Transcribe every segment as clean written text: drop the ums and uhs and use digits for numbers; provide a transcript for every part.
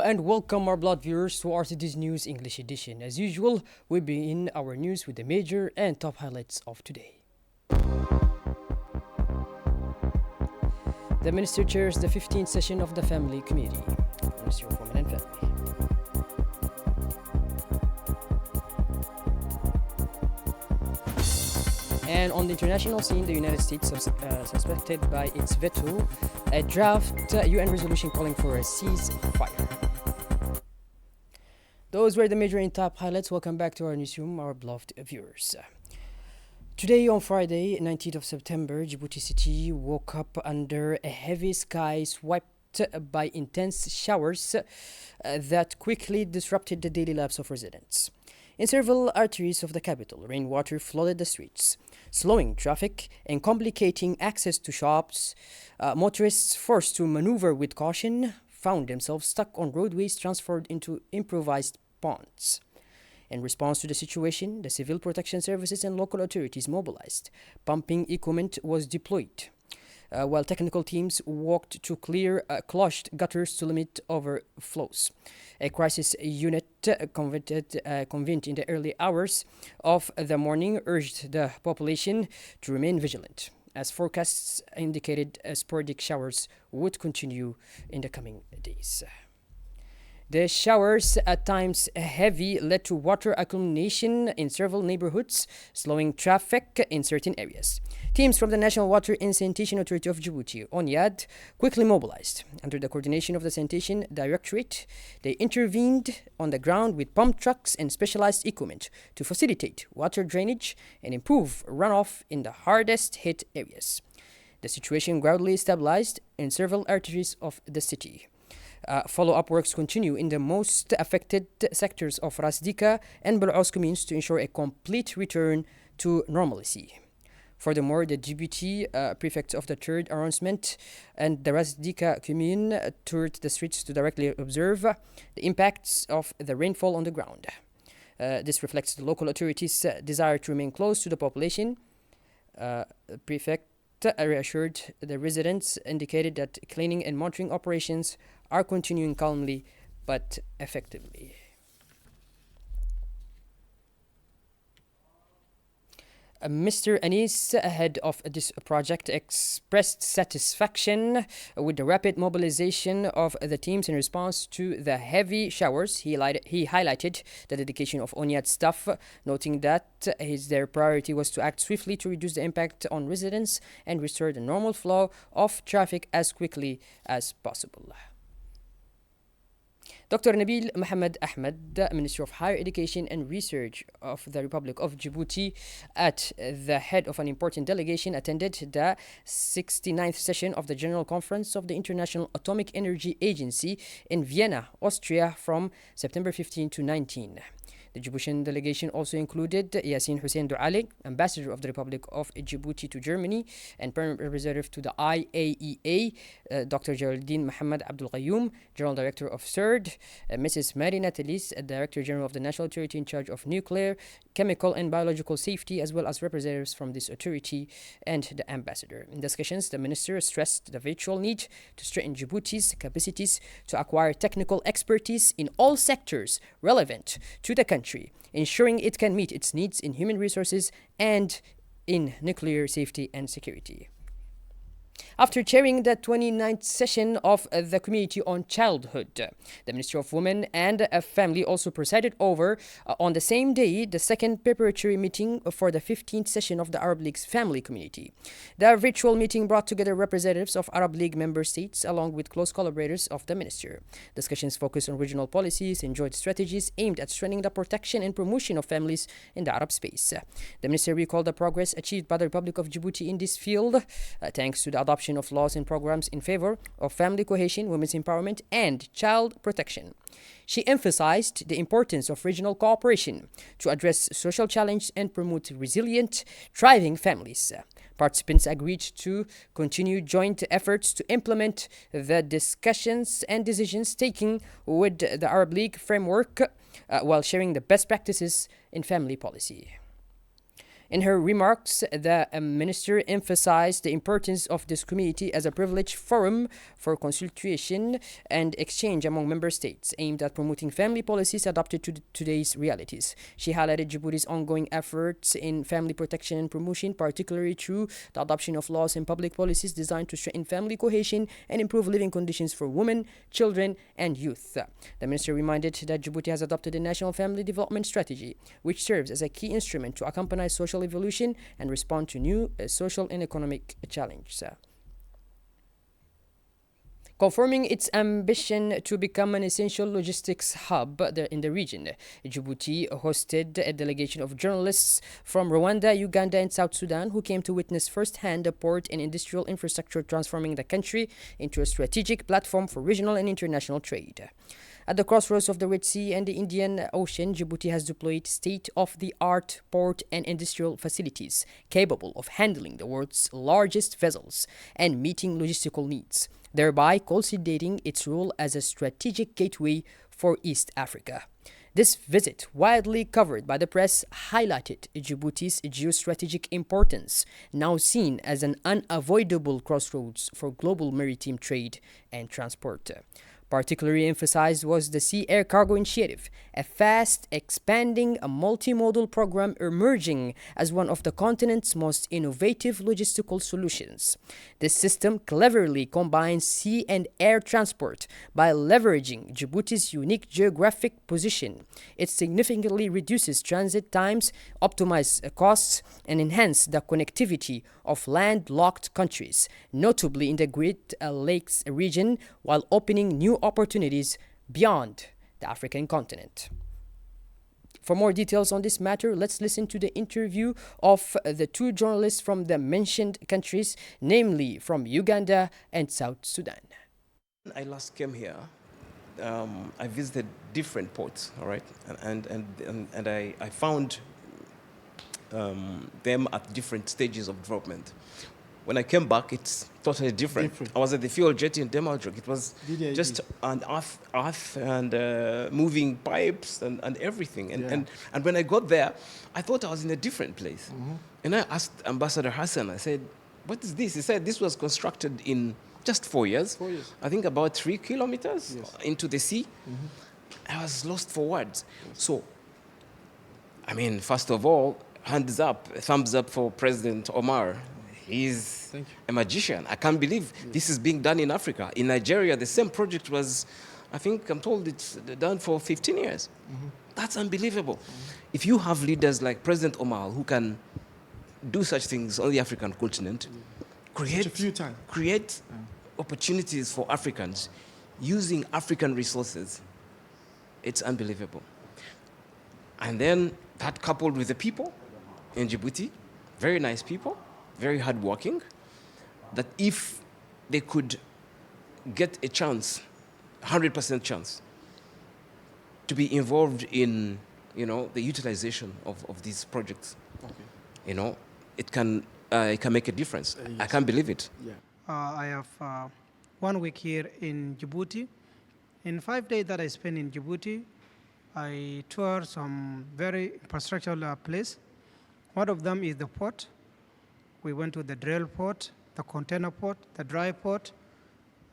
and welcome our blood viewers to RTD's News English edition. As usual, we begin our news with the major and top highlights of today. The Minister chairs the 15th session of the Family Committee. Ministry of Women and Family. And on the international scene, the United States suspected by its veto a draft UN resolution calling for a ceasefire. Those were the major and top highlights. Welcome back to our newsroom, our beloved viewers. Today on Friday, 19th of September, Djibouti City woke up under a heavy sky swept by intense showers that quickly disrupted the daily lives of residents. In several arteries of the capital, rainwater flooded the streets, slowing traffic and complicating access to shops. Motorists forced to maneuver with caution found themselves stuck on roadways transformed into improvised ponds. In response to the situation, the civil protection services and local authorities mobilized. Pumping equipment was deployed, while technical teams worked to clear clogged gutters to limit overflows. A crisis unit convened in the early hours of the morning urged the population to remain vigilant, as forecasts indicated sporadic showers would continue in the coming days. The showers, at times heavy, led to water accumulation in several neighborhoods, slowing traffic in certain areas. Teams from the National Water and Sanitation Authority of Djibouti, ONIAD, quickly mobilized. Under the coordination of the Sanitation Directorate, they intervened on the ground with pump trucks and specialized equipment to facilitate water drainage and improve runoff in the hardest hit areas. The situation gradually stabilized in several arteries of the city. Follow-up works continue in the most affected sectors of Ras Dika and Bel'aus communes to ensure a complete return to normalcy. Furthermore, the Djibouti prefect of the 3rd Arrondissement and the Ras Dika commune toured the streets to directly observe the impacts of the rainfall on the ground. This reflects the local authorities' desire to remain close to the population. The prefect reassured the residents, indicated that cleaning and monitoring operations are continuing calmly but effectively. Mr. Anis, head of this project, expressed satisfaction with the rapid mobilization of the teams in response to the heavy showers. He highlighted the dedication of ONIAD staff, noting that their priority was to act swiftly to reduce the impact on residents and restore the normal flow of traffic as quickly as possible. Dr. Nabil Mohammed Ahmed, Minister of Higher Education and Research of the Republic of Djibouti, at the head of an important delegation, attended the 69th session of the General Conference of the International Atomic Energy Agency in Vienna, Austria, from September 15 to 19. The Djiboutian delegation also included Yassin Hussein Douali, Ambassador of the Republic of Djibouti to Germany and Permanent Representative to the IAEA, Dr. Geraldine Mohammed Abdul Qayyum, General Director of CERD, Mrs. Marina Telis, Director General of the National Authority in charge of Nuclear, Chemical and Biological Safety, as well as representatives from this authority and the ambassador. In discussions, the minister stressed the virtual need to strengthen Djibouti's capacities to acquire technical expertise in all sectors relevant to the country, ensuring it can meet its needs in human resources and in nuclear safety and security. After chairing the 29th session of the Committee on Childhood, the Ministry of Women and Family also presided over, on the same day, the second preparatory meeting for the 15th session of the Arab League's Family Community. The virtual meeting brought together representatives of Arab League member states along with close collaborators of the minister. Discussions focused on regional policies and joint strategies aimed at strengthening the protection and promotion of families in the Arab space. The minister recalled the progress achieved by the Republic of Djibouti in this field, thanks to the adoption of laws and programs in favor of family cohesion, women's empowerment, and child protection. She emphasized the importance of regional cooperation to address social challenges and promote resilient, thriving families. Participants agreed to continue joint efforts to implement the discussions and decisions taken with the Arab League framework while sharing the best practices in family policy. In her remarks, the minister emphasized the importance of this committee as a privileged forum for consultation and exchange among member states, aimed at promoting family policies adapted to today's realities. She highlighted Djibouti's ongoing efforts in family protection and promotion, particularly through the adoption of laws and public policies designed to strengthen family cohesion and improve living conditions for women, children, and youth. The minister reminded that Djibouti has adopted a national family development strategy, which serves as a key instrument to accompany social evolution and respond to new social and economic challenges. Confirming its ambition to become an essential logistics hub in the region, Djibouti hosted a delegation of journalists from Rwanda, Uganda, and South Sudan who came to witness firsthand the port and industrial infrastructure transforming the country into a strategic platform for regional and international trade. At the crossroads of the Red Sea and the Indian Ocean, Djibouti has deployed state-of-the-art port and industrial facilities capable of handling the world's largest vessels and meeting logistical needs, thereby consolidating its role as a strategic gateway for East Africa. This visit, widely covered by the press, highlighted Djibouti's geostrategic importance, now seen as an unavoidable crossroads for global maritime trade and transport. Particularly emphasized was the Sea Air Cargo Initiative, a fast expanding multimodal program emerging as one of the continent's most innovative logistical solutions. This system cleverly combines sea and air transport by leveraging Djibouti's unique geographic position. It significantly reduces transit times, optimizes costs, and enhances the connectivity of landlocked countries, notably in the Great Lakes region, while opening new opportunities beyond the African continent. For more details on this matter, let's listen to the interview of the two journalists from the mentioned countries, namely from Uganda and South Sudan. I last came here. I visited different ports, all right, and I found them at different stages of development. When I came back, it's totally different. I was at the fuel jetty in Demaljuk. It was just an earth and moving pipes and everything. And when I got there, I thought I was in a different place. And I asked Ambassador Hassan, I said, what is this? He said this was constructed in just 4 years. 4 years. I think about 3 kilometers into the sea. I was lost for words. So, I mean, first of all, hands up, thumbs up for President Omar. He's a magician. I can't believe this is being done in Africa. In Nigeria, the same project was, I think, I'm told it's done for 15 years. That's unbelievable. If you have leaders like President Omar who can do such things on the African continent, create opportunities for Africans using African resources, it's unbelievable. And then that coupled with the people in Djibouti, very nice people, very hardworking, that if they could get a chance, 100% chance, to be involved in, the utilization of these projects, it can make a difference. Yes. I can't believe it. Yeah. I have 1 week here in Djibouti. In 5 days that I spent in Djibouti, I toured some very infrastructural place. One of them is the port. We went to the drill port, the container port, the dry port,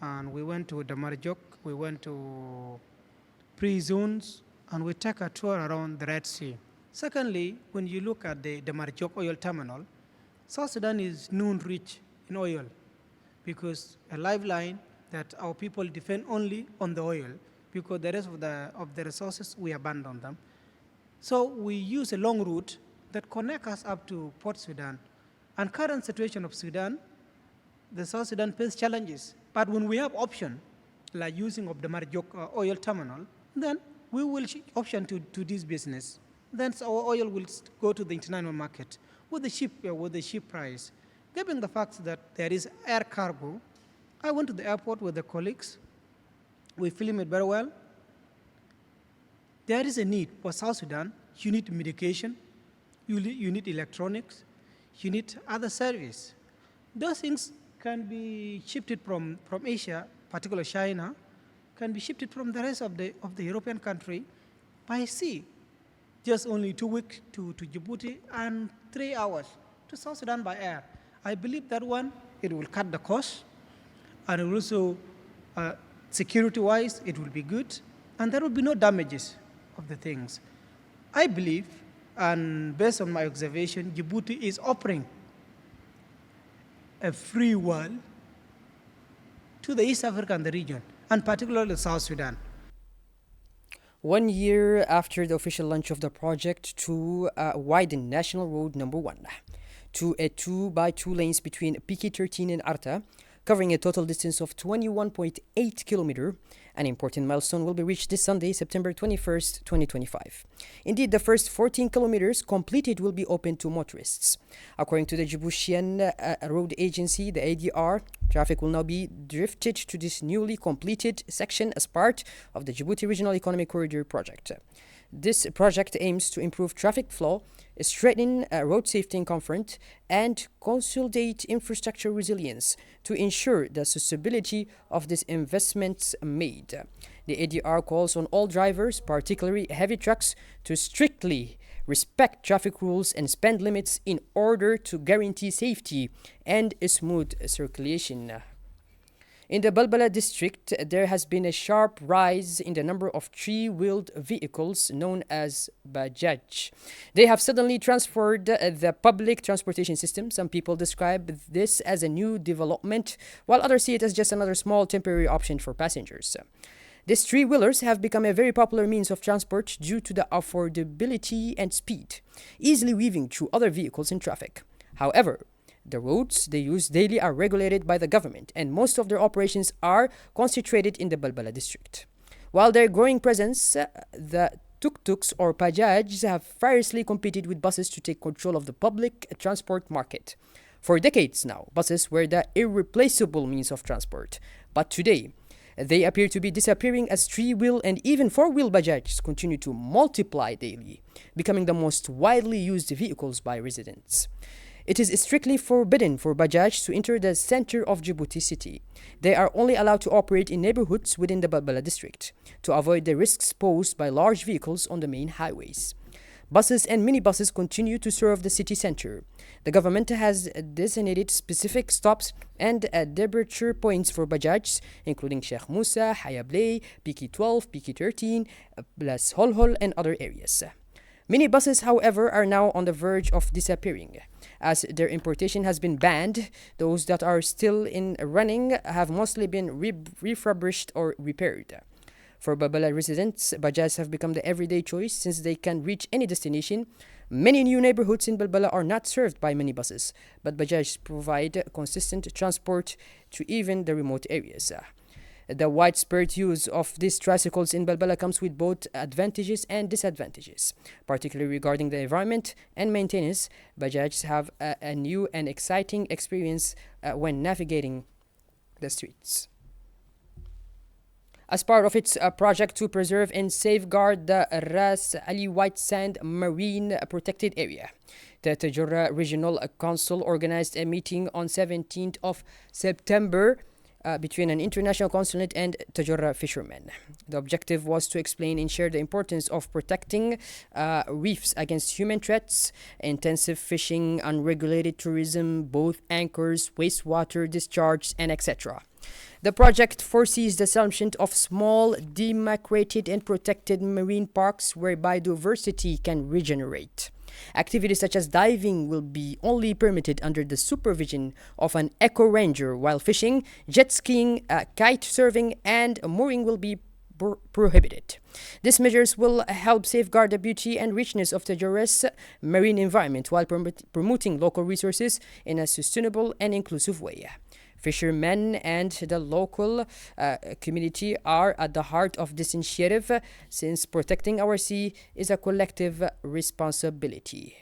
and we went to the Marjok. We went to pre-zones, and we took a tour around the Red Sea. Secondly, when you look at the Marjok oil terminal, South Sudan is known rich in oil because a lifeline that our people depend only on the oil because the rest of the resources, we abandon them. So we use a long route that connects us up to Port Sudan. And current situation of Sudan, the South Sudan faces challenges. But when we have option, like using of the Marjok oil terminal, then we will option to this business. Then our oil will go to the international market with the cheap price. Given the fact that there is air cargo, I went to the airport with the colleagues. We film it very well. There is a need for South Sudan. You need medication. You need electronics. You need other service. Those things can be shifted from Asia, particularly China, can be shifted from the rest of the European country by sea. just only 2 weeks to Djibouti and 3 hours to South Sudan by air. I believe that one, it will cut the cost, and it will also, security-wise, it will be good, and there will be no damages of the things. I believe, and based on my observation, Djibouti is offering a free world to the East Africa and the region, and particularly South Sudan. 1 year after the official launch of the project to widen National Road Number 1 to a 2 by 2 lanes between PK13 and Arta, covering a total distance of 21.8 kilometers. An important milestone will be reached this Sunday, September 21st, 2025. Indeed, the first 14 kilometers completed will be open to motorists. According to the Djiboutian Road Agency, the ADR, traffic will now be drifted to this newly completed section as part of the Djibouti Regional Economic Corridor project. This project aims to improve traffic flow, strengthen road safety and comfort, and consolidate infrastructure resilience to ensure the sustainability of these investments made. The ADR calls on all drivers, particularly heavy trucks, to strictly respect traffic rules and speed limits in order to guarantee safety and a smooth circulation. In the Balbala district, there has been a sharp rise in the number of three-wheeled vehicles known as Bajaj. They have suddenly transformed the public transportation system. Some people describe this as a new development, while others see it as just another small temporary option for passengers. These three-wheelers have become a very popular means of transport due to the affordability and speed, easily weaving through other vehicles in traffic. However, the roads they use daily are regulated by the government, and most of their operations are concentrated in the Balbala district. While their growing presence, the tuk-tuks or Bajajs have fiercely competed with buses to take control of the public transport market. For decades now, buses were the irreplaceable means of transport, but today, they appear to be disappearing as three-wheel and even four-wheel Bajajs continue to multiply daily, becoming the most widely used vehicles by residents. It is strictly forbidden for Bajaj to enter the center of Djibouti city. They are only allowed to operate in neighborhoods within the Balbala district to avoid the risks posed by large vehicles on the main highways. Buses and minibuses continue to serve the city center. The government has designated specific stops and departure points for Bajajs, including Sheikh Musa, Hayablay, PK12, PK13, Blas Holhol, and other areas. Minibuses, however, are now on the verge of disappearing. As their importation has been banned, those that are still in running have mostly been refurbished or repaired. For Balbala residents, Bajajs have become the everyday choice since they can reach any destination. Many new neighborhoods in Balbala are not served by minibuses, but Bajajs provide consistent transport to even the remote areas. The widespread use of these tricycles in Balbala comes with both advantages and disadvantages. Particularly regarding the environment and maintenance, Bajajs have a new and exciting experience when navigating the streets. As part of its project to preserve and safeguard the Ras Ali White Sand Marine Protected Area, the Tajura Regional Council organized a meeting on 17th of September between an international consulate and Tajura fishermen. The objective was to explain and share the importance of protecting reefs against human threats, intensive fishing, unregulated tourism, both anchors, wastewater discharge, and etc. The project foresees the establishment of small, demarcated and protected marine parks where biodiversity can regenerate. Activities such as diving will be only permitted under the supervision of an eco ranger, while fishing, jet skiing, kite surfing, and mooring will be prohibited. These measures will help safeguard the beauty and richness of the Tajura's marine environment while promoting local resources in a sustainable and inclusive way. Fishermen and the local community are at the heart of this initiative, since protecting our sea is a collective responsibility.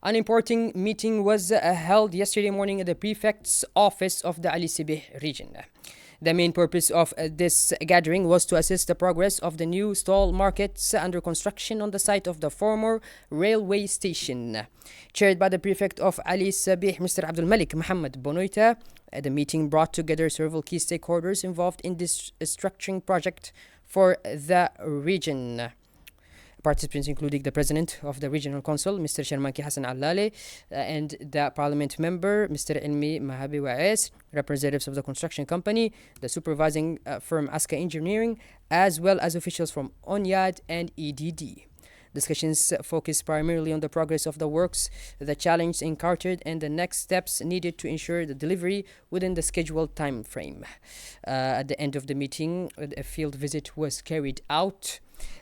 An important meeting was held yesterday morning at the prefect's office of the Ali Sibeh region. The main purpose of this gathering was to assess the progress of the new stall markets under construction on the site of the former railway station. Chaired by the prefect of Ali Sabih, Mr. Abdul Malik Mohammed Bonoita, the meeting brought together several key stakeholders involved in this structuring project for the region. Participants including the President of the Regional Council, Mr. Sharmaki Hassan Allale, and the Parliament member, Mr. Ilmi Mahabi Wa'es, representatives of the construction company, the supervising firm Aska Engineering, as well as officials from ONYAD and EDD. Discussions focused primarily on the progress of the works, the challenge encountered, and the next steps needed to ensure the delivery within the scheduled time frame. At the end of the meeting, a field visit was carried out.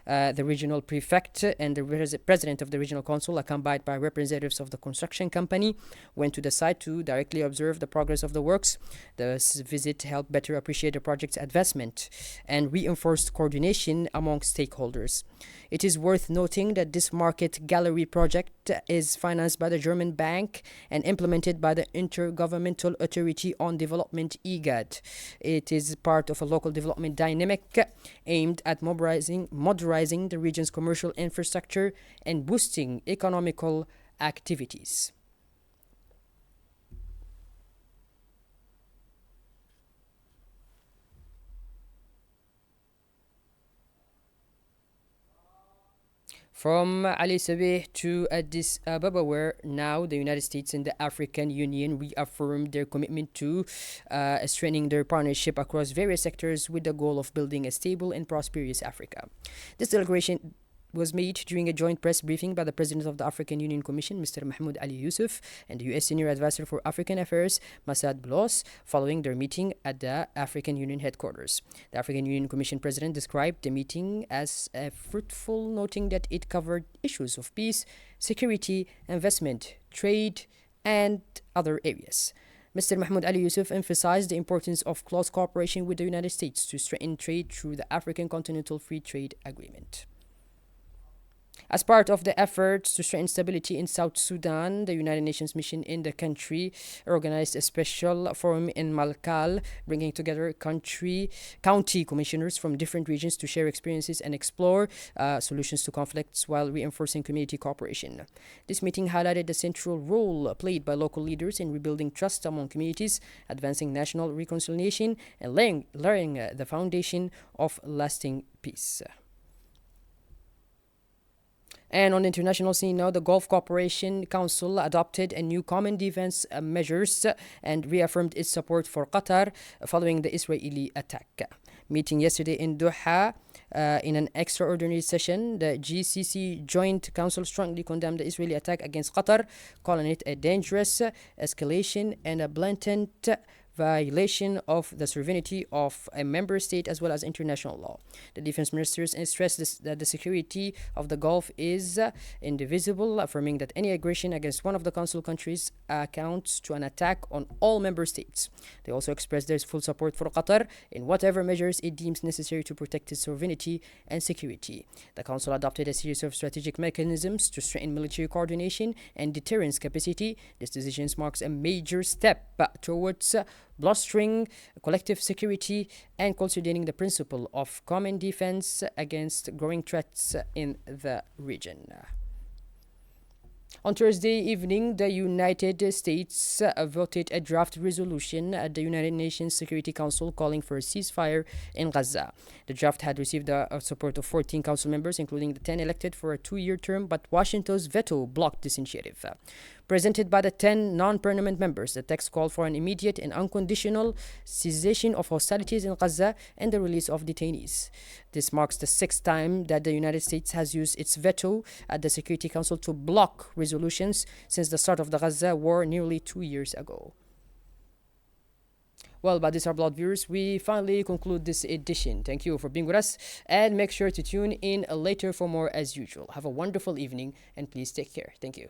The regional prefect and the president of the regional council, accompanied by representatives of the construction company, went to the site to directly observe the progress of the works. This visit helped better appreciate the project's advancement and reinforced coordination among stakeholders. It is worth noting that this market gallery project is financed by the German bank and implemented by the Intergovernmental Authority on Development (IGAD). It is part of a local development dynamic aimed at modernizing the region's commercial infrastructure and boosting economical activities. From Ali Sabeh to Addis Ababa, where now the United States and the African Union reaffirmed their commitment to strengthening their partnership across various sectors with the goal of building a stable and prosperous Africa. This declaration was made during a joint press briefing by the President of the African Union Commission, Mr. Mahmoud Ali Yusuf, and the U.S. Senior Advisor for African Affairs, Masad Boulos, following their meeting at the African Union headquarters. The African Union Commission President described the meeting as fruitful, noting that it covered issues of peace, security, investment, trade, and other areas. Mr. Mahmoud Ali Yusuf emphasized the importance of close cooperation with the United States to strengthen trade through the African Continental Free Trade Agreement. As part of the efforts to strengthen stability in South Sudan, the United Nations mission in the country organized a special forum in Malakal, bringing together county commissioners from different regions to share experiences and explore solutions to conflicts while reinforcing community cooperation. This meeting highlighted the central role played by local leaders in rebuilding trust among communities, advancing national reconciliation, and laying the foundation of lasting peace. And on the international scene now, the Gulf Cooperation Council adopted a new common defense measures and reaffirmed its support for Qatar following the Israeli attack. Meeting yesterday in Doha, in an extraordinary session, the GCC Joint Council strongly condemned the Israeli attack against Qatar, calling it a dangerous escalation and a blatant violation of the sovereignty of a member state as well as international law. The defense ministers stressed that the security of the Gulf is indivisible, affirming that any aggression against one of the Council countries amounts to an attack on all member states. They also expressed their full support for Qatar in whatever measures it deems necessary to protect its sovereignty and security. The Council adopted a series of strategic mechanisms to strengthen military coordination and deterrence capacity. This decision marks a major step towards bolstering collective security and consolidating the principle of common defense against growing threats in the region. On Thursday evening, the United States voted a draft resolution at the United Nations Security Council calling for a ceasefire in Gaza. The draft had received the support of 14 council members, including the 10 elected for a 2-year term, but Washington's veto blocked this initiative. Presented by the 10 non-permanent members, the text called for an immediate and unconditional cessation of hostilities in Gaza and the release of detainees. This marks the 6th time that the United States has used its veto at the Security Council to block resolutions since the start of the Gaza war nearly 2 years ago. Well, but these are Blood viewers. We finally conclude this edition. Thank you for being with us, and make sure to tune in later for more as usual. Have a wonderful evening, and please take care. Thank you.